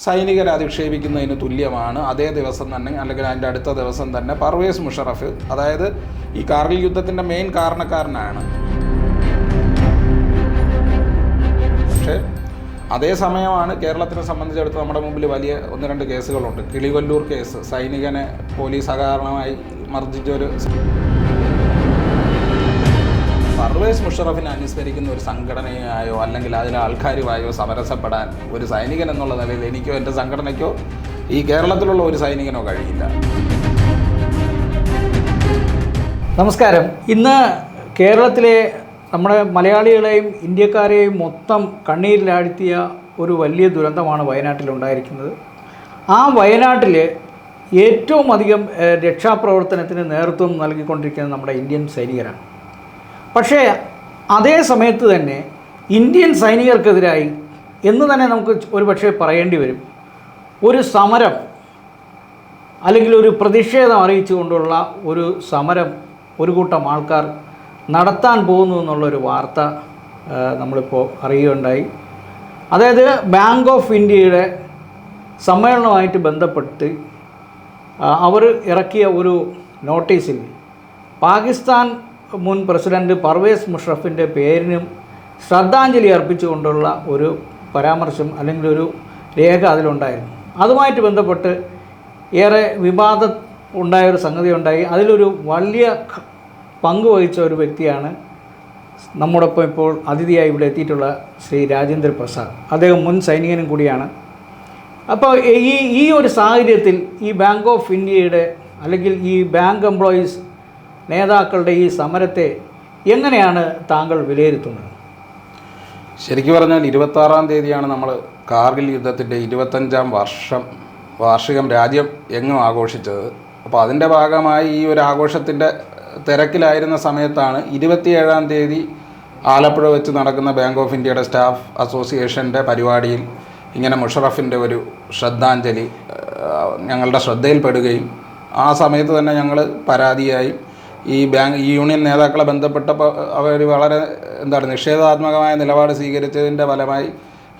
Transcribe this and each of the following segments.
സൈനികരെ അധിക്ഷേപിക്കുന്നതിന് തുല്യമാണ്. അതേ ദിവസം തന്നെ അല്ലെങ്കിൽ അതിൻ്റെ അടുത്ത ദിവസം തന്നെ പർവേസ് മുഷറഫ്, അതായത് ഈ കാർഗിൽ യുദ്ധത്തിൻ്റെ മെയിൻ കാരണക്കാരനാണ്. പക്ഷേ അതേ സമയമാണ് കേരളത്തിനെ സംബന്ധിച്ചിടത്തോളം നമ്മുടെ മുമ്പിൽ വലിയ 1-2 കേസുകളുണ്ട്. കിളികൊല്ലൂർ കേസ്, സൈനികനെ പോലീസ് അകാരണമായി മർദ്ദിച്ചൊരു പർവേസ് മുഷറഫിനെ അനുസ്മരിക്കുന്ന ഒരു സംഘടനയായോ അല്ലെങ്കിൽ അതിലെ ആൾക്കാരുമായോ സമരസപ്പെടാൻ ഒരു സൈനികൻ എന്നുള്ള നിലയിൽ എനിക്കോ എൻ്റെ സംഘടനയ്ക്കോ ഈ കേരളത്തിലുള്ള ഒരു സൈനികനോ കഴിയില്ല. നമസ്കാരം. ഇന്ന് കേരളത്തിലെ നമ്മുടെ മലയാളികളെയും ഇന്ത്യക്കാരെയും മൊത്തം കണ്ണീരിലാഴ്ത്തിയ ഒരു വലിയ ദുരന്തമാണ് വയനാട്ടിലുണ്ടായിരിക്കുന്നത്. ആ വയനാട്ടിൽ ഏറ്റവും അധികം രക്ഷാപ്രവർത്തനത്തിന് നേതൃത്വം നൽകിക്കൊണ്ടിരിക്കുന്നത് നമ്മുടെ ഇന്ത്യൻ സൈനികരാണ്. പക്ഷേ അതേ സമയത്ത് തന്നെ ഇന്ത്യൻ സൈനികർക്കെതിരായി എന്ന് തന്നെ നമുക്ക് ഒരു പക്ഷേ പറയേണ്ടി വരും, ഒരു സമരം അല്ലെങ്കിൽ ഒരു പ്രതിഷേധം അറിയിച്ചുകൊണ്ടുള്ള ഒരു സമരം ഒരു കൂട്ടം ആൾക്കാർ നടത്താൻ പോകുന്നു എന്നുള്ളൊരു വാർത്ത നമ്മളിപ്പോൾ അറിയുകയുണ്ടായി. അതായത് ബാങ്ക് ഓഫ് ഇന്ത്യയുടെ സമ്മേളനവുമായിട്ട് ബന്ധപ്പെട്ട് അവർ ഇറക്കിയ ഒരു നോട്ടീസിൽ പാകിസ്ഥാൻ മുൻ പ്രസിഡന്റ് പർവേസ് മുഷറഫിൻ്റെ പേരിനും ശ്രദ്ധാഞ്ജലി അർപ്പിച്ചുകൊണ്ടുള്ള ഒരു പരാമർശം അല്ലെങ്കിൽ ഒരു രേഖ അതിലുണ്ടായിരുന്നു. അതുമായിട്ട് ബന്ധപ്പെട്ട് ഏറെ വിവാദം ഉണ്ടായൊരു സംഗതി ഉണ്ടായി. അതിലൊരു വലിയ പങ്കുവഹിച്ച ഒരു വ്യക്തിയാണ് നമ്മോടൊപ്പം ഇപ്പോൾ അതിഥിയായി ഇവിടെ എത്തിയിട്ടുള്ള ശ്രീ രാജേന്ദ്ര പ്രസാദ്. അദ്ദേഹം മുൻ സൈനികനും കൂടിയാണ്. അപ്പോൾ ഈ ഒരു സാഹചര്യത്തിൽ ഈ ബാങ്ക് ഓഫ് ഇന്ത്യയുടെ അല്ലെങ്കിൽ ഈ ബാങ്ക് എംപ്ലോയീസ് നേതാക്കളുടെ ഈ സമരത്തെ എങ്ങനെയാണ് താങ്കൾ വിലയിരുത്തുന്നത്? ശരിക്കും പറഞ്ഞാൽ 26-ാം തീയതിയാണ് നമ്മൾ കാർഗിൽ യുദ്ധത്തിൻ്റെ 25-ാം വാർഷികം രാജ്യം എങ്ങും ആഘോഷിച്ചത്. അപ്പോൾ അതിൻ്റെ ഭാഗമായി ഈ ഒരു ആഘോഷത്തിൻ്റെ തിരക്കിലായിരുന്ന സമയത്താണ് 27-ാം തീയതി ആലപ്പുഴ വെച്ച് നടക്കുന്ന ബാങ്ക് ഓഫ് ഇന്ത്യയുടെ സ്റ്റാഫ് അസോസിയേഷൻ്റെ പരിപാടിയിൽ ഇങ്ങനെ മുഷറഫിൻ്റെ ഒരു ശ്രദ്ധാഞ്ജലി ഞങ്ങളുടെ ശ്രദ്ധയിൽപ്പെടുകയും ആ സമയത്ത് തന്നെ ഞങ്ങൾ പരാതിയായി ഈ യൂണിയൻ നേതാക്കളെ ബന്ധപ്പെട്ടപ്പോൾ അവർ വളരെ നിഷേധാത്മകമായ നിലപാട് സ്വീകരിച്ചതിൻ്റെ ഫലമായി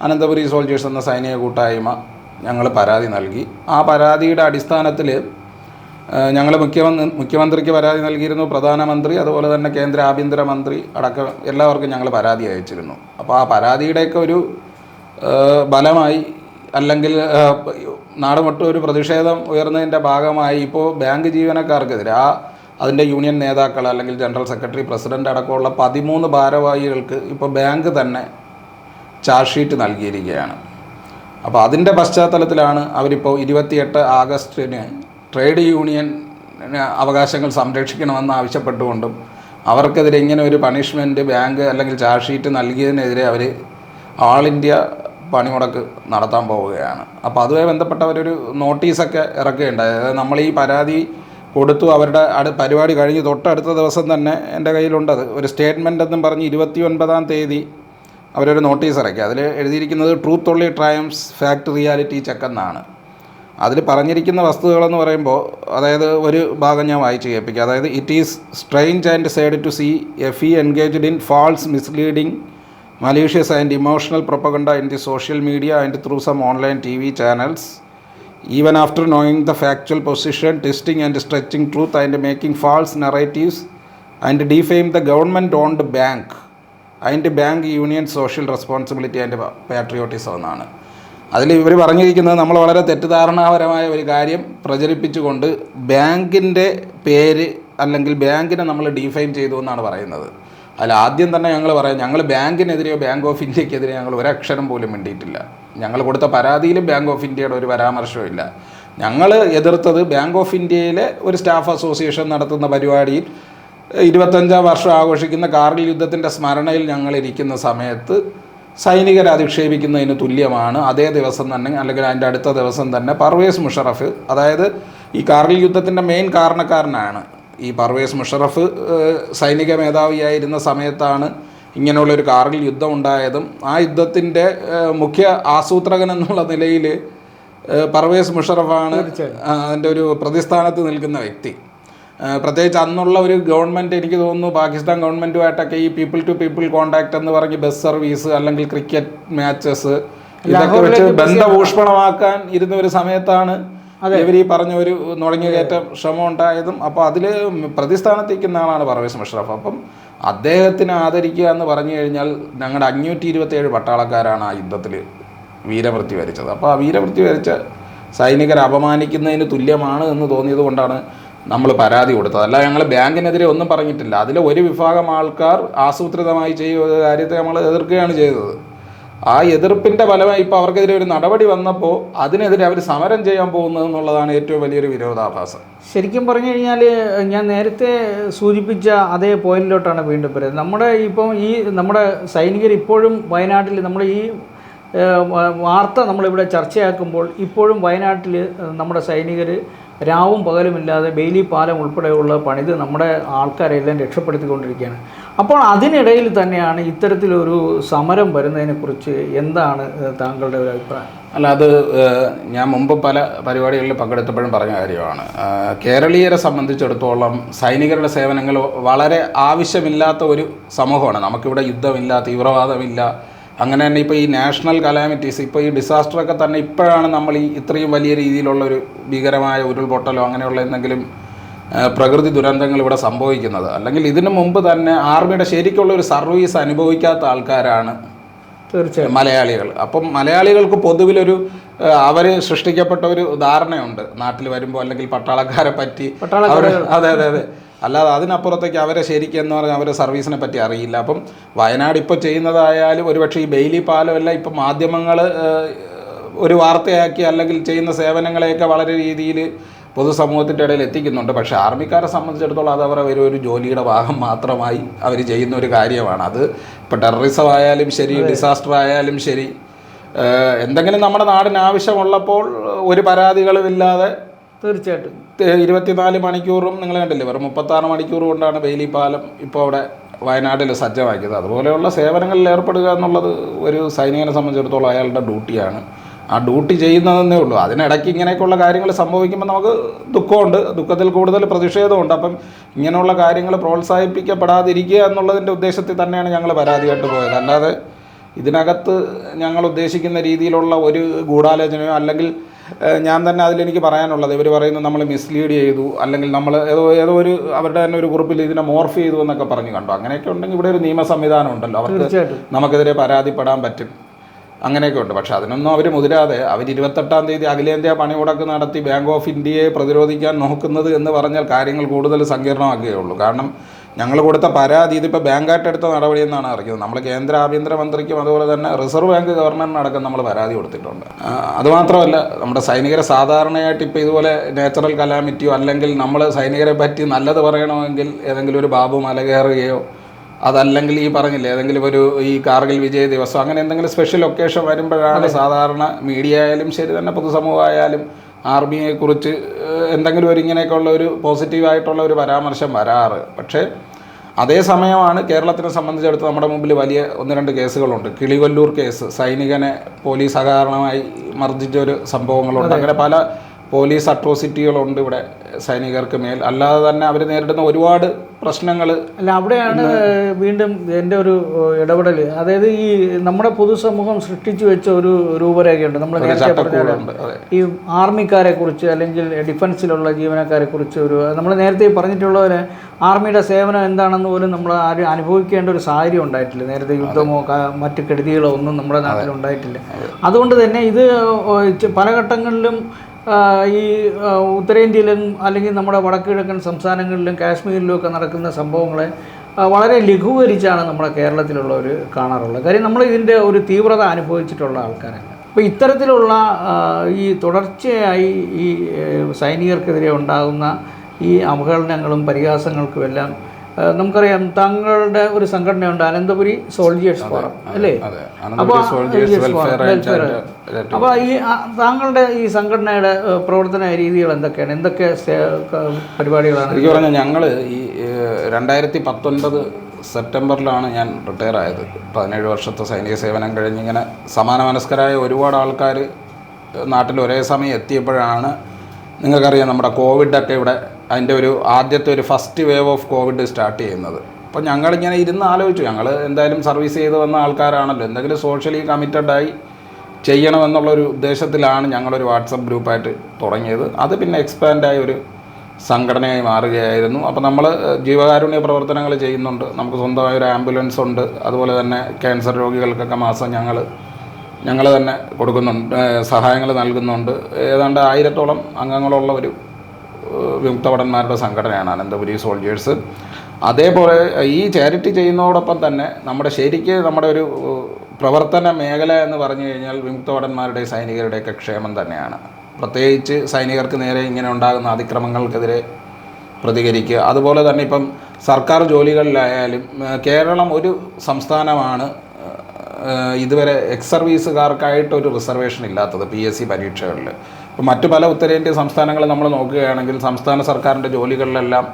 അനന്തപുരി സോൾജേഴ്സ് എന്ന സൈനിക കൂട്ടായ്മ ഞങ്ങൾ പരാതി നൽകി. ആ പരാതിയുടെ അടിസ്ഥാനത്തിൽ ഞങ്ങൾ മുഖ്യമന്ത്രിക്ക് പരാതി നൽകിയിരുന്നു, പ്രധാനമന്ത്രി, അതുപോലെ തന്നെ കേന്ദ്ര ആഭ്യന്തരമന്ത്രി അടക്കം എല്ലാവർക്കും ഞങ്ങൾ പരാതി അയച്ചിരുന്നു. അപ്പോൾ ആ പരാതിയുടെയൊക്കെ ഒരു ഫലമായി അല്ലെങ്കിൽ നാടുമൊട്ടും ഒരു പ്രതിഷേധം ഉയർന്നതിൻ്റെ ഭാഗമായി ഇപ്പോൾ ബാങ്ക് ജീവനക്കാർക്കെതിരെ അതിൻ്റെ യൂണിയൻ നേതാക്കൾ അല്ലെങ്കിൽ ജനറൽ സെക്രട്ടറി, പ്രസിഡൻ്റ് അടക്കമുള്ള 13 ഭാരവാഹികൾക്ക് ഇപ്പോൾ ബാങ്ക് തന്നെ ചാർജ് ഷീറ്റ് നൽകിയിരിക്കുകയാണ്. അപ്പോൾ അതിൻ്റെ പശ്ചാത്തലത്തിലാണ് അവരിപ്പോൾ 28 ആഗസ്റ്റിന് ട്രേഡ് യൂണിയൻ അവകാശങ്ങൾ സംരക്ഷിക്കണമെന്ന് ആവശ്യപ്പെട്ടുകൊണ്ടും അവർക്കെതിരെ ഇങ്ങനെ ഒരു പണിഷ്മെൻറ്റ് ബാങ്ക് അല്ലെങ്കിൽ ചാർജ് ഷീറ്റ് നൽകിയതിനെതിരെ അവർ ആൾ ഇന്ത്യ പണിമുടക്ക് നടത്താൻ പോവുകയാണ്. അപ്പോൾ അതുമായി ബന്ധപ്പെട്ടവരൊരു നോട്ടീസൊക്കെ ഇറക്കുകയുണ്ടായി. അതായത് നമ്മൾ ഈ പരാതി കൊടുത്തു, അവരുടെ പരിപാടി കഴിഞ്ഞ് തൊട്ടടുത്ത ദിവസം തന്നെ എൻ്റെ കയ്യിലുണ്ടത് ഒരു സ്റ്റേറ്റ്മെൻ്റ് എന്നും പറഞ്ഞ് 29-ാം തീയതി അവരൊരു നോട്ടീസ് ഇറക്കി. അതിൽ എഴുതിയിരിക്കുന്നത് truth only Triumph's fact reality check എന്നാണ്. അതിൽ പറഞ്ഞിരിക്കുന്ന വസ്തുതകളെന്ന് പറയുമ്പോൾ, അതായത് ഒരു ഭാഗം ഞാൻ വായിച്ച് കേൾപ്പിക്കുക. അതായത് it is strange and sad to see FE engaged in false, misleading, malicious and emotional propaganda in the social media and through some online TV channels, even after knowing the factual position, twisting and stretching truth and making false narratives and defame the government-owned bank and bank union social responsibility and patriotism എന്നാണ്. അതിൽ ഇവർ പറഞ്ഞിരിക്കുന്നത് നമ്മൾ വളരെ തെറ്റിദ്ധാരണാപരമായ ഒരു കാര്യം പ്രചരിപ്പിച്ചുകൊണ്ട് ബാങ്കിൻ്റെ പേര് അല്ലെങ്കിൽ ബാങ്കിനെ നമ്മൾ ഡിഫൈൻ ചെയ്തു എന്നാണ് പറയുന്നത്. അതിൽ ആദ്യം തന്നെ ഞങ്ങൾ പറയാം, ഞങ്ങൾ ബാങ്കിനെതിരെയോ ബാങ്ക് ഓഫ് ഇന്ത്യക്കെതിരെ ഞങ്ങൾ ഒരക്ഷരം പോലും മിണ്ടിയിട്ടില്ല. ഞങ്ങൾ കൊടുത്ത പരാതിയിലും ബാങ്ക് ഓഫ് ഇന്ത്യയുടെ ഒരു പരാമർശവും ഇല്ല. ഞങ്ങൾ എതിർത്തത് ബാങ്ക് ഓഫ് ഇന്ത്യയിലെ ഒരു സ്റ്റാഫ് അസോസിയേഷൻ നടത്തുന്ന പരിപാടിയിൽ 25-ാം വർഷം ആഘോഷിക്കുന്ന കാർഗിൽ യുദ്ധത്തിൻ്റെ സ്മരണയിൽ ഞങ്ങളിരിക്കുന്ന സമയത്ത് സൈനികരെ അധിക്ഷേപിക്കുന്നതിന് തുല്യമാണ്. അതേ ദിവസം തന്നെ അല്ലെങ്കിൽ അതിൻ്റെ അടുത്ത ദിവസം തന്നെ പർവേസ് മുഷറഫ്, അതായത് ഈ കാർഗിൽ യുദ്ധത്തിൻ്റെ മെയിൻ കാരണക്കാരനാണ്. ഈ പർവേസ് മുഷറഫ് സൈനിക മേധാവിയായിരുന്ന സമയത്താണ് ഇങ്ങനെയുള്ളൊരു കാർഗിൽ യുദ്ധം ഉണ്ടായതും ആ യുദ്ധത്തിൻ്റെ മുഖ്യ ആസൂത്രകൻ എന്നുള്ള നിലയിൽ പർവേസ് മുഷറഫാണ് അതിൻ്റെ ഒരു പ്രതിസ്ഥാനത്ത് നിൽക്കുന്ന വ്യക്തി. പ്രത്യേകിച്ച് അന്നുള്ള ഒരു ഗവൺമെൻറ്, എനിക്ക് തോന്നുന്നു പാകിസ്ഥാൻ ഗവൺമെൻറ്റുമായിട്ടൊക്കെ ഈ പീപ്പിൾ ടു പീപ്പിൾ കോൺടാക്റ്റ് എന്ന് പറഞ്ഞ് ബസ് സർവീസ് അല്ലെങ്കിൽ ക്രിക്കറ്റ് മാച്ചസ് ഇതൊക്കെ വെച്ച് ബന്ധഭൂഷണമാക്കാൻ ഇരുന്ന ഒരു സമയത്താണ് ഇവർ ഈ പറഞ്ഞ ഒരു നുഴഞ്ഞുകയറ്റ ശ്രമം ഉണ്ടായതും. അപ്പോൾ അതിൽ പ്രതിസ്ഥാനത്തേക്കുന്ന ആളാണ് പർവേസ് മുഷറഫ്. അപ്പം അദ്ദേഹത്തിനെ ആദരിക്കുക എന്ന് പറഞ്ഞു കഴിഞ്ഞാൽ ഞങ്ങളുടെ 527 പട്ടാളക്കാരാണ് ആ യുദ്ധത്തിൽ വീരമൃത്യു വരിച്ചത്. അപ്പോൾ ആ വീരമൃത്യു വരിച്ച സൈനികരെ അപമാനിക്കുന്നതിന് തുല്യമാണ് എന്ന് തോന്നിയത് കൊണ്ടാണ് നമ്മൾ പരാതി കൊടുത്തത്. അല്ല, ഞങ്ങൾ ബാങ്കിനെതിരെ ഒന്നും പറഞ്ഞിട്ടില്ല. അതിൽ ഒരു വിഭാഗം ആൾക്കാർ ആസൂത്രിതമായി ചെയ്യുന്ന കാര്യത്തെ നമ്മൾ എതിർക്കുകയാണ് ചെയ്തത്. ആ എതിർപ്പിൻ്റെ ഫലമായി ഇപ്പോൾ അവർക്കെതിരെ ഒരു നടപടി വന്നപ്പോൾ അതിനെതിരെ അവർ സമരം ചെയ്യാൻ പോകുന്നത് എന്നുള്ളതാണ് ഏറ്റവും വലിയൊരു വിരോധാഭാസം. ശരിക്കും പറഞ്ഞു കഴിഞ്ഞാൽ ഞാൻ നേരത്തെ സൂചിപ്പിച്ച അതേ പോയിന്റിലോട്ടാണ് വീണ്ടും പറയുന്നത്. നമ്മുടെ സൈനികർ ഇപ്പോഴും വയനാട്ടിൽ നമ്മൾ ഈ വാർത്ത നമ്മളിവിടെ ചർച്ചയാക്കുമ്പോൾ ഇപ്പോഴും വയനാട്ടിൽ നമ്മുടെ സൈനികർ രാവും പകലുമില്ലാതെ ബെയിലി പാലം ഉൾപ്പെടെയുള്ള പണിത് നമ്മുടെ ആൾക്കാരെല്ലാം രക്ഷപ്പെടുത്തിക്കൊണ്ടിരിക്കുകയാണ്. അപ്പോൾ അതിനിടയിൽ തന്നെയാണ് ഇത്തരത്തിലൊരു സമരം വരുന്നതിനെക്കുറിച്ച് എന്താണ് താങ്കളുടെ ഒരു അഭിപ്രായം? അല്ല, അത് ഞാൻ മുമ്പ് പല പരിപാടികളിൽ പങ്കെടുത്തപ്പോഴും പറഞ്ഞ കാര്യമാണ്. കേരളീയരെ സംബന്ധിച്ചിടത്തോളം സൈനികരുടെ സേവനങ്ങൾ വളരെ ആവശ്യമില്ലാത്ത ഒരു സമൂഹമാണ്. നമുക്കിവിടെ യുദ്ധമില്ല, തീവ്രവാദമില്ല. അങ്ങനെ തന്നെ ഇപ്പോൾ ഈ നാഷണൽ കലാമിറ്റീസ്, ഇപ്പോൾ ഈ ഡിസാസ്റ്ററൊക്കെ തന്നെ ഇപ്പോഴാണ് നമ്മൾ ഈ ഇത്രയും വലിയ രീതിയിലുള്ളൊരു ഭീകരമായ ഉരുൾപൊട്ടലോ അങ്ങനെയുള്ള എന്തെങ്കിലും പ്രകൃതി ദുരന്തങ്ങൾ ഇവിടെ സംഭവിക്കുന്നത്. അല്ലെങ്കിൽ ഇതിനു മുമ്പ് തന്നെ ആർമിയുടെ ശരിക്കുള്ള ഒരു സർവീസ് അനുഭവിക്കാത്ത ആൾക്കാരാണ് തീർച്ചയായും മലയാളികൾ. അപ്പം മലയാളികൾക്ക് പൊതുവിലൊരു അവർ സൃഷ്ടിക്കപ്പെട്ട ഒരു ധാരണയുണ്ട് നാട്ടിൽ വരുമ്പോൾ, അല്ലെങ്കിൽ പട്ടാളക്കാരെ പറ്റി. അതെ അതെ അതെ അല്ലാതെ അതിനപ്പുറത്തേക്ക് അവരെ ശരിക്കും എന്ന് പറഞ്ഞാൽ അവരെ സർവീസിനെ പറ്റി അറിയില്ല. അപ്പം വയനാട് ഇപ്പോൾ ചെയ്യുന്നതായാലും ഒരുപക്ഷെ ഈ ബെയിലി പാലമല്ല ഇപ്പം മാധ്യമങ്ങൾ ഒരു വാർത്തയാക്കി അല്ലെങ്കിൽ ചെയ്യുന്ന സേവനങ്ങളെയൊക്കെ വളരെ രീതിയിൽ പൊതുസമൂഹത്തിൻ്റെ ഇടയിൽ എത്തിക്കുന്നുണ്ട്. പക്ഷേ ആർമിക്കാരെ സംബന്ധിച്ചിടത്തോളം അത് അവരുടെ ഒരു ജോലിയുടെ ഭാഗം മാത്രമായി അവർ ചെയ്യുന്ന ഒരു കാര്യമാണ്. അത് ഇപ്പോൾ ടെററിസം ആയാലും ശരി, ഡിസാസ്റ്റർ ആയാലും ശരി, എന്തെങ്കിലും നമ്മുടെ നാടിന് ആവശ്യമുള്ളപ്പോൾ ഒരു പരാതികളുമില്ലാതെ തീർച്ചയായിട്ടും 24 മണിക്കൂറും നിങ്ങൾ കണ്ടില്ലേ, വെറും 36 മണിക്കൂർ കൊണ്ടാണ് ബെയിലി പാലം ഇപ്പോൾ അവിടെ വയനാട്ടിൽ സജ്ജമാക്കിയത്. അതുപോലെയുള്ള സേവനങ്ങളിൽ ഏർപ്പെടുക എന്നുള്ളത് ഒരു സൈനികനെ സംബന്ധിച്ചിടത്തോളം അയാളുടെ ഡ്യൂട്ടിയാണ്. ആ ഡ്യൂട്ടി ചെയ്യുന്നതെന്നേ ഉള്ളൂ. അതിനിടയ്ക്ക് ഇങ്ങനെയൊക്കെയുള്ള കാര്യങ്ങൾ സംഭവിക്കുമ്പോൾ നമുക്ക് ദുഃഖമുണ്ട്, ദുഃഖത്തിൽ കൂടുതൽ പ്രതിഷേധമുണ്ട്. അപ്പം ഇങ്ങനെയുള്ള കാര്യങ്ങൾ പ്രോത്സാഹിപ്പിക്കപ്പെടാതിരിക്കുക എന്നുള്ളതിൻ്റെ ഉദ്ദേശത്തിൽ തന്നെയാണ് ഞങ്ങൾ പരാതിയായിട്ട് പോയത്. അല്ലാതെ ഇതിനകത്ത് ഞങ്ങൾ ഉദ്ദേശിക്കുന്ന രീതിയിലുള്ള ഒരു ഗൂഢാലോചനയോ, അല്ലെങ്കിൽ ഞാൻ തന്നെ അതിലെനിക്ക് പറയാനുള്ളത്, ഇവർ പറയുന്നത് നമ്മൾ മിസ്ലീഡ് ചെയ്തു, അല്ലെങ്കിൽ നമ്മൾ ഏതോ ഒരു അവരുടെ തന്നെ ഒരു ഗ്രൂപ്പിൽ ഇതിനെ മോർഫ് ചെയ്തു എന്നൊക്കെ പറഞ്ഞു കണ്ടു. അങ്ങനെയൊക്കെ ഉണ്ടെങ്കിൽ ഇവിടെ ഒരു നിയമ സംവിധാനം ഉണ്ടല്ലോ, അവർക്ക് നമുക്കെതിരെ പരാതിപ്പെടാൻ പറ്റും. അങ്ങനെയൊക്കെ ഉണ്ട്. പക്ഷെ അതിനൊന്നും അവർ മുതിരാതെ അവർ 28-ാം തീയതി അഖിലേന്ത്യാ പണിമുടക്ക് നടത്തി ബാങ്ക് ഓഫ് ഇന്ത്യയെ പ്രതിരോധിക്കാൻ നോക്കുന്നത് എന്ന് പറഞ്ഞാൽ കാര്യങ്ങൾ കൂടുതൽ സങ്കീർണമാക്കുകയുള്ളൂ. കാരണം ഞങ്ങൾ കൊടുത്ത പരാതി ഇതിപ്പോൾ ബാങ്കായിട്ട് എടുത്ത നടപടി എന്നാണ് അറിയുന്നത്. നമ്മൾ കേന്ദ്ര ആഭ്യന്തരമന്ത്രിക്കും അതുപോലെ തന്നെ റിസർവ് ബാങ്ക് ഗവർണറിനടക്കം നമ്മൾ പരാതി കൊടുത്തിട്ടുണ്ട്. അതുമാത്രമല്ല, നമ്മുടെ സൈനികരെ സാധാരണയായിട്ട് ഇപ്പോൾ ഇതുപോലെ നാച്ചുറൽ കലാമിറ്റിയോ അല്ലെങ്കിൽ നമ്മൾ സൈനികരെ പറ്റി നല്ലത് പറയണമെങ്കിൽ ഏതെങ്കിലും ഒരു ബാബു മല കയറുകയോ, അതല്ലെങ്കിൽ ഈ പറഞ്ഞില്ലേ ഏതെങ്കിലും ഒരു ഈ കാർഗിൽ വിജയ ദിവസം അങ്ങനെ എന്തെങ്കിലും സ്പെഷ്യൽ ഒക്കേഷൻ വരുമ്പോഴാണ് സാധാരണ മീഡിയ ആയാലും ശരി തന്നെ പൊതുസമൂഹമായാലും ആർമിയെക്കുറിച്ച് എന്തെങ്കിലും ഒരു ഇങ്ങനെയൊക്കെയുള്ള ഒരു പോസിറ്റീവായിട്ടുള്ള ഒരു പരാമർശം വരാറ്. പക്ഷേ അതേ സമയമാണ് കേരളത്തിനെ സംബന്ധിച്ചിടത്തോളം നമ്മുടെ മുമ്പിൽ വലിയ 1-2 കേസുകളുണ്ട്. കിളികൊല്ലൂർ കേസ്, സൈനികനെ പോലീസ് അകാരണമായി മർദ്ദിച്ചൊരു സംഭവങ്ങളുണ്ട്. അങ്ങനെ പല പോലീസ് അട്രോസിറ്റികളുണ്ട് ഇവിടെ സൈനികർക്ക് മേൽ. അല്ലാതെ തന്നെ അവർ നേരിടുന്ന ഒരുപാട് പ്രശ്നങ്ങൾ. അല്ല, അവിടെയാണ് വീണ്ടും എൻ്റെ ഒരു ഇടപെടൽ. അതായത് ഈ നമ്മുടെ പൊതുസമൂഹം സൃഷ്ടിച്ചു വെച്ച ഒരു രൂപരേഖയുണ്ട്. നമ്മൾ നേരത്തെ പറഞ്ഞ ഈ ആർമിക്കാരെ കുറിച്ച് അല്ലെങ്കിൽ ഡിഫൻസിലുള്ള ജീവനക്കാരെ കുറിച്ച് നമ്മൾ നേരത്തെ പറഞ്ഞിട്ടുള്ളവരെ ആർമിയുടെ സേവനം എന്താണെന്ന് പോലും നമ്മൾ ആരും അനുഭവിക്കേണ്ട ഒരു സാഹചര്യം ഉണ്ടായിട്ടില്ല. നേരത്തെ യുദ്ധമോ മറ്റ് കെടുതികളോ ഒന്നും നമ്മുടെ നാട്ടിൽ ഉണ്ടായിട്ടില്ല. അതുകൊണ്ട് തന്നെ ഇത് പല ഘട്ടങ്ങളിലും ഈ ഉത്തരേന്ത്യയിലും അല്ലെങ്കിൽ നമ്മുടെ വടക്ക് കിഴക്കൻ സംസ്ഥാനങ്ങളിലും കാശ്മീരിലും ഒക്കെ നടക്കുന്ന സംഭവങ്ങളെ വളരെ ലഘൂകരിച്ചാണ് നമ്മുടെ കേരളത്തിലുള്ളവർ കാണാറുള്ളത്. കാര്യം നമ്മൾ ഇതിൻ്റെ ഒരു തീവ്രത അനുഭവിച്ചിട്ടുള്ള ആൾക്കാരല്ല. അപ്പോൾ ഇത്തരത്തിലുള്ള ഈ തുടർച്ചയായി ഈ സൈനികർക്കെതിരെ ഉണ്ടാകുന്ന ഈ അവഹേളനങ്ങളും പരിഹാസങ്ങൾക്കും എല്ലാം നമുക്കറിയാം. താങ്കളുടെ ഒരു സംഘടനയുണ്ട്, അനന്തപുരി സോൾജിയേഴ്സ് ഫോറം അല്ലേ? അപ്പോൾ ഈ താങ്കളുടെ ഈ സംഘടനയുടെ പ്രവർത്തന രീതികൾ എന്തൊക്കെയാണ്? എന്തൊക്കെ പരിപാടികളാണ്? എനിക്ക് പറഞ്ഞാൽ ഞങ്ങൾ ഈ 2019 സെപ്റ്റംബറിലാണ് ഞാൻ റിട്ടയർ ആയത്. 17 വർഷത്തെ സൈനിക സേവനം കഴിഞ്ഞിങ്ങനെ സമാന മനസ്കരായ ഒരുപാട് ആൾക്കാർ നാട്ടിൽ ഒരേ സമയം എത്തിയപ്പോഴാണ്, നിങ്ങൾക്കറിയാം നമ്മുടെ കോവിഡൊക്കെ ഇവിടെ അതിൻ്റെ ഒരു ആദ്യത്തെ ഒരു first wave of Covid start ചെയ്യുന്നത്. അപ്പോൾ ഞങ്ങളിങ്ങനെ ഇരുന്ന് ആലോചിച്ചു, ഞങ്ങൾ എന്തായാലും സർവീസ് ചെയ്ത് വന്ന ആൾക്കാരാണല്ലോ, എന്തെങ്കിലും സോഷ്യലി കമ്മിറ്റഡായി ചെയ്യണമെന്നുള്ളൊരു ഉദ്ദേശത്തിലാണ് ഞങ്ങളൊരു വാട്സപ്പ് ഗ്രൂപ്പായിട്ട് തുടങ്ങിയത്. അത് പിന്നെ എക്സ്പാൻഡായ ഒരു സംഘടനയായി മാറുകയായിരുന്നു. അപ്പോൾ നമ്മൾ ജീവകാരുണ്യ പ്രവർത്തനങ്ങൾ ചെയ്യുന്നുണ്ട്. നമുക്ക് സ്വന്തമായ ഒരു ആംബുലൻസ് ഉണ്ട്. അതുപോലെ തന്നെ ക്യാൻസർ രോഗികൾക്കൊക്കെ മാസം ഞങ്ങൾ തന്നെ കൊടുക്കുന്നുണ്ട്, സഹായങ്ങൾ നൽകുന്നുണ്ട്. ഏതാണ്ട് 1000-ഓളം അംഗങ്ങളുള്ള ഒരു വിമുക്ത ഭടന്മാരുടെ സംഘടനയാണ് അനന്തപുരി സോൾജേഴ്സ്. അതേപോലെ ഈ ചാരിറ്റി ചെയ്യുന്നതോടൊപ്പം തന്നെ നമ്മുടെ ഒരു പ്രവർത്തന മേഖല എന്ന് പറഞ്ഞു കഴിഞ്ഞാൽ വിമുക്ത ഭടന്മാരുടെ സൈനികരുടെയൊക്കെ ക്ഷേമം തന്നെയാണ്. പ്രത്യേകിച്ച് സൈനികർക്ക് നേരെ ഇങ്ങനെ ഉണ്ടാകുന്ന അതിക്രമങ്ങൾക്കെതിരെ പ്രതികരിക്കുക. അതുപോലെ തന്നെ ഇപ്പം സർക്കാർ ജോലികളിലായാലും കേരളം ഒരു സംസ്ഥാനമാണ് ഇതുവരെ എക്സ് സർവീസുകാർക്കായിട്ടൊരു റിസർവേഷൻ ഇല്ലാത്തത് PSC പരീക്ഷകളിൽ. ഇപ്പോൾ മറ്റു പല ഉത്തരേന്ത്യൻ സംസ്ഥാനങ്ങൾ നമ്മൾ നോക്കുകയാണെങ്കിൽ സംസ്ഥാന സർക്കാരിൻ്റെ ജോലികളിലെല്ലാം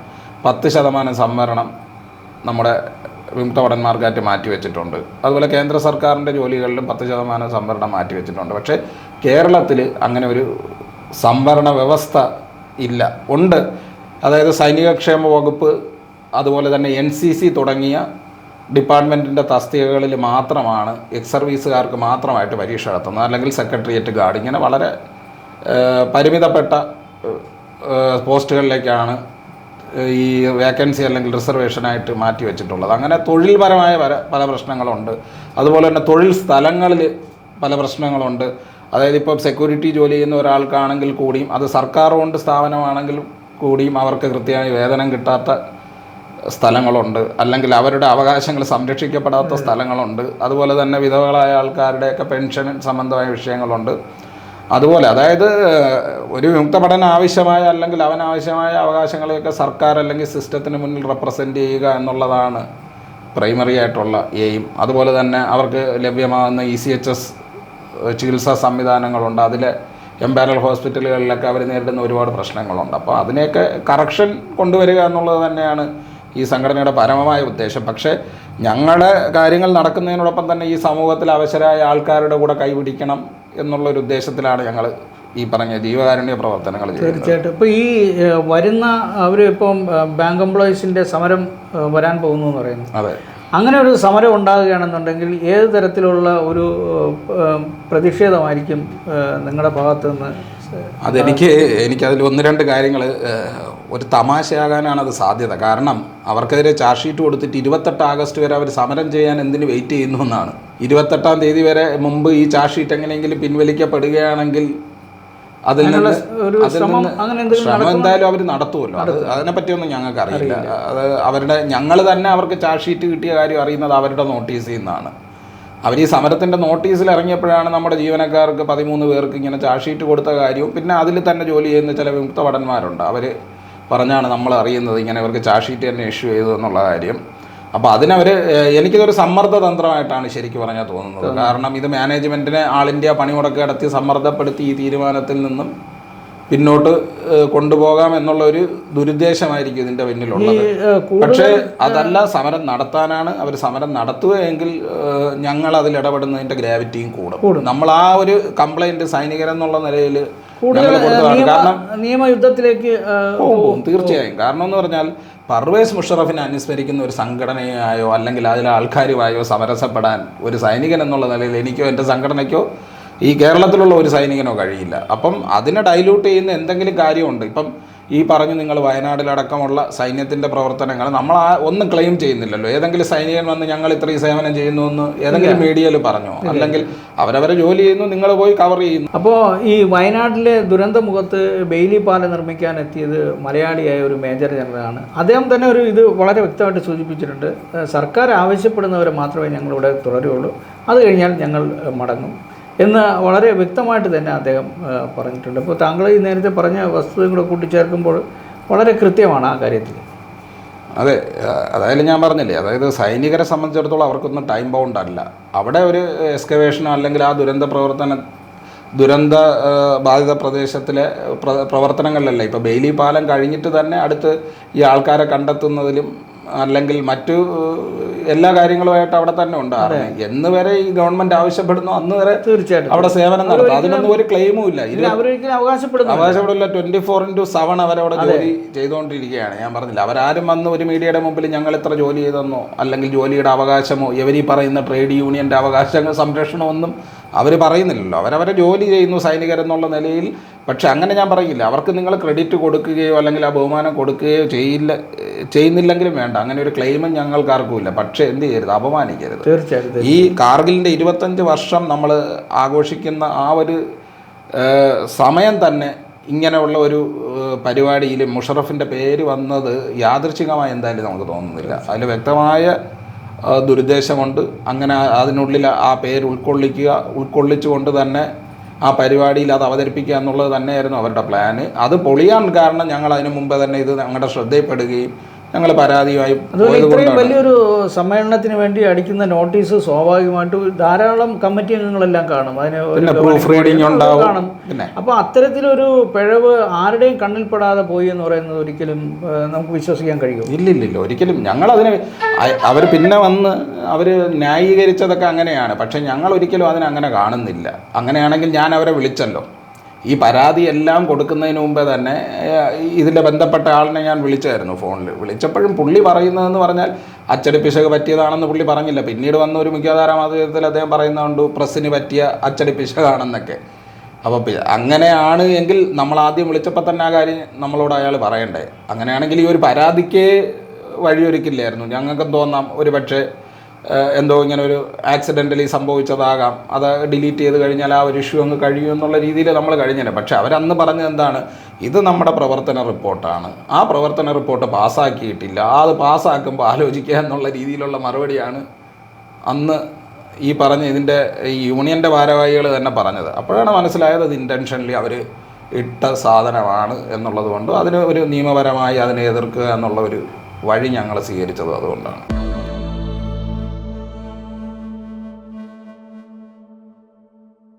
10% സംവരണം നമ്മുടെ വിമുക്ത ഭടന്മാർക്കായിട്ട് മാറ്റിവെച്ചിട്ടുണ്ട്. അതുപോലെ കേന്ദ്ര സർക്കാരിൻ്റെ ജോലികളിലും 10% സംവരണം മാറ്റിവെച്ചിട്ടുണ്ട്. പക്ഷേ കേരളത്തിൽ അങ്ങനെ ഒരു സംവരണ വ്യവസ്ഥ ഇല്ല. ഉണ്ട്, അതായത് സൈനികക്ഷേമ വകുപ്പ്, അതുപോലെ തന്നെ NCC തുടങ്ങിയ ഡിപ്പാർട്ട്മെൻറ്റിൻ്റെ തസ്തികകളിൽ മാത്രമാണ് എക്സ് സർവീസുകാർക്ക് മാത്രമായിട്ട് പരീക്ഷ നടത്തുന്നത്. അല്ലെങ്കിൽ സെക്രട്ടേറിയറ്റ് ഗാർഡ്, ഇങ്ങനെ വളരെ പരിമിതപ്പെട്ട പോസ്റ്റുകളിലേക്കാണ് ഈ വേക്കൻസി അല്ലെങ്കിൽ റിസർവേഷനായിട്ട് മാറ്റി വെച്ചിട്ടുള്ളത്. അങ്ങനെ തൊഴിൽപരമായ പല പ്രശ്നങ്ങളുണ്ട്. അതുപോലെ തന്നെ തൊഴിൽ സ്ഥലങ്ങളിൽ പല പ്രശ്നങ്ങളുണ്ട്. അതായത് ഇപ്പോൾ സെക്യൂരിറ്റി ജോലി ചെയ്യുന്ന ഒരാൾക്കാണെങ്കിൽ കൂടിയും, അത് സർക്കാർ ഓൺഡ് സ്ഥാപനമാണെങ്കിൽ കൂടിയും അവർക്ക് കൃത്യമായി വേതനം കിട്ടാത്ത സ്ഥലങ്ങളുണ്ട്, അല്ലെങ്കിൽ അവരുടെ അവകാശങ്ങൾ സംരക്ഷിക്കപ്പെടാത്ത സ്ഥലങ്ങളുണ്ട്. അതുപോലെ തന്നെ വിധവകളായ ആൾക്കാരുടെയൊക്കെ പെൻഷൻ സംബന്ധമായ വിഷയങ്ങളുണ്ട്. അതുപോലെ അതായത് ഒരു വിമുക്ത പഠനം ആവശ്യമായ അല്ലെങ്കിൽ അവനാവശ്യമായ അവകാശങ്ങളെയൊക്കെ സർക്കാർ അല്ലെങ്കിൽ സിസ്റ്റത്തിന് മുന്നിൽ റെപ്രസെൻ്റ് ചെയ്യുക എന്നുള്ളതാണ് പ്രൈമറി ആയിട്ടുള്ള എയിം. അതുപോലെ തന്നെ അവർക്ക് ലഭ്യമാകുന്ന ECHS ചികിത്സാ സംവിധാനങ്ങളുണ്ട്. അതിലെ എംപാനൽ ഹോസ്പിറ്റലുകളിലൊക്കെ അവർ നേരിടുന്ന ഒരുപാട് പ്രശ്നങ്ങളുണ്ട്. അപ്പോൾ അതിനെയൊക്കെ കറക്ഷൻ കൊണ്ടുവരിക എന്നുള്ളത് തന്നെയാണ് ഈ സംഘടനയുടെ പരമമായ ഉദ്ദേശം. പക്ഷേ ഞങ്ങളുടെ കാര്യങ്ങൾ നടക്കുന്നതിനോടൊപ്പം തന്നെ ഈ സമൂഹത്തിൽ അവശരായ ആൾക്കാരുടെ കൂടെ കൈപിടിക്കണം എന്നുള്ളൊരു ഉദ്ദേശത്തിലാണ് ഞങ്ങൾ ഈ പറഞ്ഞ ജീവകാരുണ്യ പ്രവർത്തനങ്ങൾ ചെയ്യുന്നത്. തീർച്ചയായിട്ടും. ഇപ്പോൾ ഈ വരുന്ന ഇപ്പം ബാങ്ക് എംപ്ലോയീസിൻ്റെ സമരം വരാൻ പോകുന്നു എന്ന് പറയുന്നു. അതെ, അങ്ങനെ ഒരു സമരം ഉണ്ടാകുകയാണെന്നുണ്ടെങ്കിൽ ഏത് തരത്തിലുള്ള ഒരു പ്രതിഷേധമായിരിക്കും നിങ്ങളുടെ ഭാഗത്തു നിന്ന്? എനിക്കതിൽ 1-2 കാര്യങ്ങൾ ഒരു തമാശയാകാനാണ് അത് സാധ്യത. കാരണം അവർക്കെതിരെ ചാർജ് ഷീറ്റ് കൊടുത്തിട്ട് 28 ആഗസ്റ്റ് വരെ അവർ സമരം ചെയ്യാൻ എന്തിന് വെയിറ്റ് ചെയ്യുന്നു എന്നാണ്. 28-ാം തീയതി വരെ മുമ്പ് ഈ ചാർജ് ഷീറ്റ് എങ്ങനെയെങ്കിലും പിൻവലിക്കപ്പെടുകയാണെങ്കിൽ അതിൽ നിന്ന് ശ്രമം എന്തായാലും അവർ നടത്തുമല്ലോ. അതിനെപ്പറ്റിയൊന്നും ഞങ്ങൾക്ക് അറിയില്ല. ഞങ്ങൾ തന്നെ അവർക്ക് ചാർജ് ഷീറ്റ് കിട്ടിയ കാര്യം അറിയുന്നത് അവരുടെ നോട്ടീസിൽ നിന്നാണ്. അവർ ഈ സമരത്തിൻ്റെ നോട്ടീസിൽ ഇറങ്ങിയപ്പോഴാണ് നമ്മുടെ ജീവനക്കാർക്ക് 13 പേർക്ക് ഇങ്ങനെ ചാർജ് ഷീറ്റ് കൊടുത്ത കാര്യവും പിന്നെ അതിൽ തന്നെ ജോലി ചെയ്യുന്ന ചില വിമുക്ത ഭടന്മാരുണ്ട്, അവർ പറഞ്ഞാണ് നമ്മൾ അറിയുന്നത് ഇങ്ങനെ ഇവർക്ക് ചാർജ് ഷീറ്റ് തന്നെ ഇഷ്യൂ ചെയ്തു എന്നുള്ള കാര്യം. അപ്പോൾ എനിക്കിതൊരു സമ്മർദ്ദ തന്ത്രമായിട്ടാണ് ശരിക്കും പറഞ്ഞാൽ തോന്നുന്നത്. കാരണം ഇത് മാനേജ്മെൻറ്റിനെ ആൾ ഇന്ത്യ പണിമുടക്ക് നടത്തി സമ്മർദ്ദപ്പെടുത്തി ഈ തീരുമാനത്തിൽ നിന്നും പിന്നോട്ട് കൊണ്ടുപോകാം എന്നുള്ളൊരു ദുരുദ്ദേശമായിരിക്കും ഇതിൻ്റെ പിന്നിലുള്ളത്. പക്ഷേ അതല്ല, സമരം നടത്താനാണ് അവർ സമരം നടത്തുകയെങ്കിൽ ഞങ്ങൾ അതിൽ ഇടപെടുന്നതിൻ്റെ ഗ്രാവിറ്റിയും കൂടും. നമ്മൾ ആ ഒരു കംപ്ലൈൻറ്റ് സൈനികരെന്നുള്ള നിലയിൽ കാരണം നിയമയുദ്ധത്തിലേക്ക് പോകും തീർച്ചയായും. കാരണം എന്ന് പറഞ്ഞാൽ പർവേസ് മുഷറഫിനെ അനുസ്മരിക്കുന്ന ഒരു സംഘടനയായോ അല്ലെങ്കിൽ അതിലെ ആൾക്കാരുമായോ സമരസപ്പെടാൻ ഒരു സൈനികൻ എന്നുള്ള നിലയിൽ എനിക്കോ എൻ്റെ സംഘടനയ്ക്കോ ഈ കേരളത്തിലുള്ള ഒരു സൈനികനോ കഴിയില്ല. അപ്പം അതിനെ ഡൈല്യൂട്ട് ചെയ്യുന്ന എന്തെങ്കിലും കാര്യമുണ്ട്. ഇപ്പം ഈ പറഞ്ഞു നിങ്ങൾ വയനാട്ടിലടക്കമുള്ള സൈന്യത്തിൻ്റെ പ്രവർത്തനങ്ങൾ നമ്മൾ ഒന്നും ക്ലെയിം ചെയ്യുന്നില്ലല്ലോ. ഏതെങ്കിലും സൈനികൻ വന്ന് ഞങ്ങൾ ഇത്രയും സേവനം ചെയ്യുന്നു എന്ന് ഏതെങ്കിലും മീഡിയയിൽ പറഞ്ഞോ? അല്ലെങ്കിൽ അവരവരെ ജോലി ചെയ്യുന്നു, നിങ്ങൾ പോയി കവർ ചെയ്യുന്നു. അപ്പോൾ ഈ വയനാട്ടിലെ ദുരന്തമുഖത്ത് ബെയിലി പാലം നിർമ്മിക്കാൻ എത്തിയത് മലയാളിയായ ഒരു മേജർ ജനറലാണ്. അദ്ദേഹം തന്നെ ഇത് വളരെ വ്യക്തമായിട്ട് സൂചിപ്പിച്ചിട്ടുണ്ട്. സർക്കാർ ആവശ്യപ്പെടുന്നവരെ മാത്രമേ ഞങ്ങളിവിടെ തുടരുകയുള്ളൂ, അത് കഴിഞ്ഞാൽ ഞങ്ങൾ മടങ്ങും എന്ന് വളരെ വ്യക്തമായിട്ട് തന്നെ അദ്ദേഹം പറഞ്ഞിട്ടുണ്ട്. അപ്പോൾ താങ്കൾ ഈ നേരത്തെ പറഞ്ഞ വസ്തുതകളെ കൂട്ടിച്ചേർക്കുമ്പോൾ വളരെ കൃത്യമാണ് ആ കാര്യത്തിൽ. അതെ, അതായത് ഞാൻ പറഞ്ഞില്ലേ, അതായത് സൈനികരെ സംബന്ധിച്ചിടത്തോളം അവർക്കൊന്നും ടൈം ബൗണ്ട് അല്ല. അവിടെ ഒരു എക്സ്കവേഷനോ അല്ലെങ്കിൽ ആ ദുരന്ത ബാധിത പ്രദേശത്തിലെ പ്രവർത്തനങ്ങളിലല്ല. ഇപ്പോൾ ബെയിലി പാലം കഴിഞ്ഞിട്ട് തന്നെ അടുത്ത് ഈ ആൾക്കാരെ കണ്ടെത്തുന്നതിലും അല്ലെങ്കിൽ മറ്റു എല്ലാ കാര്യങ്ങളുമായിട്ട് അവിടെ തന്നെ ഉണ്ടാകും. എന്ന് വരെ ഈ ഗവൺമെന്റ് ആവശ്യപ്പെടുന്നു അന്ന് വരെ തീർച്ചയായിട്ടും അവിടെ സേവനം നടത്തും. അതിനൊന്നും ഒരു ക്ലെയിമും ഇല്ല. അവകാശപ്പെടില്ല. 24/7 അവരവിടെ ജോലി ചെയ്തുകൊണ്ടിരിക്കുകയാണ്. ഞാൻ പറഞ്ഞില്ല, അവരാരും വന്ന് ഒരു മീഡിയയുടെ മുമ്പിൽ ഞങ്ങൾ ഇത്ര ജോലി ചെയ്തെന്നോ അല്ലെങ്കിൽ ജോലിയുടെ അവകാശമോ ഇവരീ പറയുന്ന ട്രേഡ് യൂണിയൻ്റെ അവകാശങ്ങൾ സംരക്ഷണമൊന്നും അവർ പറയുന്നില്ലല്ലോ, അവരവരെ ജോലി ചെയ്യുന്നു സൈനികരെന്നുള്ള നിലയിൽ. പക്ഷെ അങ്ങനെ ഞാൻ പറയില്ല, അവർക്ക് നിങ്ങൾ ക്രെഡിറ്റ് കൊടുക്കുകയോ അല്ലെങ്കിൽ ആ ബഹുമാനം കൊടുക്കുകയോ ചെയ്യുന്നില്ലെങ്കിലും വേണ്ട, അങ്ങനെ ഒരു ക്ലെയിമും ഞങ്ങൾക്കാർക്കുമില്ല. പക്ഷേ എന്ത് ചെയ്യരുത്, അപമാനിക്കരുത്. തീർച്ചയായിട്ടും ഈ കാർഗിലിൻ്റെ 25 വർഷം നമ്മൾ ആഘോഷിക്കുന്ന ആ ഒരു സമയം തന്നെ ഇങ്ങനെയുള്ള ഒരു പരിപാടിയിൽ മുഷറഫിൻ്റെ പേര് വന്നത് യാദൃച്ഛികമായി എന്തായാലും നമുക്ക് തോന്നുന്നില്ല. അതിൽ വ്യക്തമായ ദുരുദ്ദേശമുണ്ട്. അങ്ങനെ അതിനുള്ളിൽ ആ പേര് ഉൾക്കൊള്ളിച്ചുകൊണ്ട് തന്നെ ആ പരിപാടിയിൽ അത് അവതരിപ്പിക്കുക എന്നുള്ളത് തന്നെയായിരുന്നു അവരുടെ പ്ലാന്. അത് പൊളിയാൻ കാരണം ഞങ്ങൾ അതിനു മുമ്പേ തന്നെ ഇത് ഞങ്ങളുടെ ശ്രദ്ധയിൽപ്പെടുകയും ഞങ്ങൾ പരാതിയുമായി. അതുപോലെ ഇത്രയും വലിയൊരു സമ്മേളനത്തിന് വേണ്ടി അടിക്കുന്ന നോട്ടീസ് സ്വാഭാവികമായിട്ടും ധാരാളം കമ്മിറ്റി അംഗങ്ങളെല്ലാം കാണും, അതിന് പ്രൂഫ് റീഡിംഗ് ഉണ്ടാവും. അപ്പോൾ അത്തരത്തിലൊരു പിഴവ് ആരുടെയും കണ്ണിൽപ്പെടാതെ പോയി എന്ന് പറയുന്നത് ഒരിക്കലും നമുക്ക് വിശ്വസിക്കാൻ കഴിയും? ഇല്ലില്ല, ഒരിക്കലും. ഞങ്ങളതിന് അവർ പിന്നെ വന്ന് അവർ ന്യായീകരിച്ചതൊക്കെ അങ്ങനെയാണ്. പക്ഷേ ഞങ്ങൾ ഒരിക്കലും അതിനങ്ങനെ കാണുന്നില്ല. അങ്ങനെയാണെങ്കിൽ ഞാൻ അവരെ വിളിച്ചല്ലോ. ഈ പരാതി എല്ലാം കൊടുക്കുന്നതിന് മുമ്പേ തന്നെ ഇതിൻ്റെ ബന്ധപ്പെട്ട ആളിനെ ഞാൻ വിളിച്ചായിരുന്നു ഫോണിൽ. വിളിച്ചപ്പോഴും പുള്ളി പറയുന്നതെന്ന് പറഞ്ഞാൽ അച്ചടിപ്പിശക് പറ്റിയതാണെന്ന് പുള്ളി പറഞ്ഞില്ല. പിന്നീട് വന്ന ഒരു മുഖ്യധാരാ മാധ്യമത്തിൽ അദ്ദേഹം പറയുന്നുണ്ട് പ്രസ്സിന് പറ്റിയ അച്ചടിപ്പിശകാണെന്നൊക്കെ. അപ്പോൾ അങ്ങനെയാണ് എങ്കിൽ നമ്മൾ ആദ്യം വിളിച്ചപ്പോൾ തന്നെ ആ കാര്യം നമ്മളോട് അയാൾ പറയണ്ടേ. അങ്ങനെയാണെങ്കിൽ ഈ ഒരു പരാതിക്ക് വഴിയൊരുക്കില്ലായിരുന്നു. ഞങ്ങൾക്കും തോന്നാം ഒരു പക്ഷേ എന്തോ ഇങ്ങനെ ഒരു ആക്സിഡൻ്റലി സംഭവിച്ചതാകാം, അത് ഡിലീറ്റ് ചെയ്ത് കഴിഞ്ഞാൽ ആ ഒരു ഇഷ്യൂ അങ്ങ് കഴിയും എന്നുള്ള രീതിയിൽ നമ്മൾ കഴിഞ്ഞില്ല. പക്ഷേ അവരന്ന് പറഞ്ഞത് എന്താണ്, ഇത് നമ്മുടെ പ്രവർത്തന റിപ്പോർട്ടാണ്, ആ പ്രവർത്തന റിപ്പോർട്ട് പാസ്സാക്കിയിട്ടില്ല, അത് പാസ്സാക്കുമ്പോൾ ആലോചിക്കുക എന്നുള്ള രീതിയിലുള്ള മറുപടിയാണ് അന്ന് ഈ പറഞ്ഞ ഇതിൻ്റെ ഈ യൂണിയൻ്റെ ഭാരവാഹികൾ തന്നെ പറഞ്ഞത്. അപ്പോഴാണ് മനസ്സിലായത് അത് ഇൻറ്റൻഷനലി അവർ ഇട്ട സാധനമാണ് എന്നുള്ളത് കൊണ്ട് അതിന് ഒരു നിയമപരമായി അതിനെ എതിർക്കുക എന്നുള്ള ഒരു വഴി ഞങ്ങൾ സ്വീകരിച്ചത് അതുകൊണ്ടാണ്.